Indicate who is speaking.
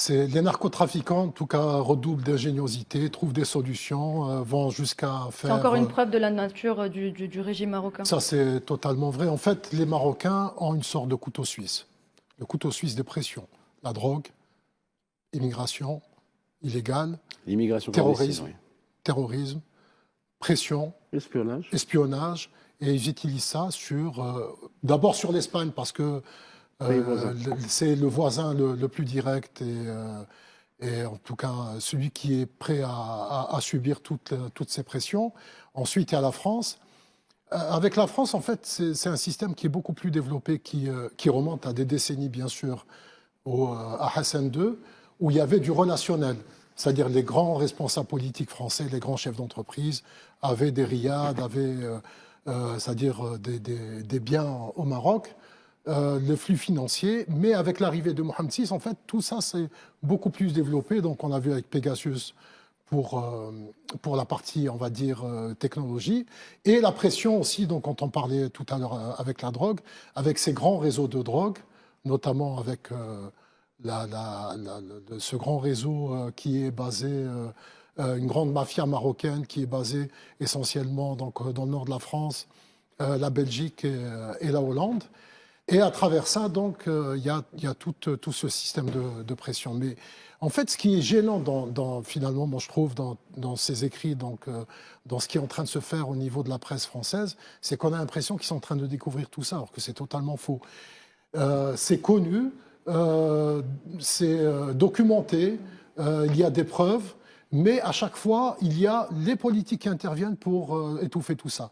Speaker 1: Les narcotrafiquants, en tout cas, redoublent d'ingéniosité, trouvent des solutions, vont jusqu'à
Speaker 2: C'est
Speaker 1: faire...
Speaker 2: encore une preuve de la nature du régime marocain.
Speaker 1: Ça, c'est totalement vrai. En fait, les Marocains ont une sorte de couteau suisse. Le couteau suisse des pressions. La drogue, immigration illégale,
Speaker 3: L'immigration clandestine,
Speaker 1: terrorisme,
Speaker 3: oui.
Speaker 1: terrorisme, pression,
Speaker 4: Espionnage.
Speaker 1: espionnage. Et ils utilisent ça d'abord sur l'Espagne, parce que
Speaker 4: Pays voisin.
Speaker 1: c'est le voisin le plus direct et en tout cas celui qui est prêt à subir toutes ces pressions. Ensuite, il y a la France. Avec la France, en fait, c'est un système qui est beaucoup plus développé, qui remonte à des décennies, bien sûr, à Hassan II, où il y avait du relationnel. C'est-à-dire les grands responsables politiques français, les grands chefs d'entreprise, avaient des riads, c'est-à-dire des biens au Maroc, le flux financier. Mais avec l'arrivée de Mohamed VI, en fait, tout ça s'est beaucoup plus développé. Donc, on a vu avec Pegasus pour la partie, on va dire, technologie. Et la pression aussi, donc, quand on parlait tout à l'heure avec la drogue, avec ces grands réseaux de drogue, notamment avec ce grand réseau qui est basé, une grande mafia marocaine qui est basée essentiellement donc, dans le nord de la France, la Belgique et la Hollande. Et à travers ça, donc, il y a tout ce système de pression. Mais en fait, ce qui est gênant, finalement, moi, je trouve, dans ces écrits, donc, dans ce qui est en train de se faire au niveau de la presse française, c'est qu'on a l'impression qu'ils sont en train de découvrir tout ça, alors que c'est totalement faux. C'est connu, c'est documenté, il y a des preuves, mais à chaque fois, il y a les politiques qui interviennent pour étouffer tout ça.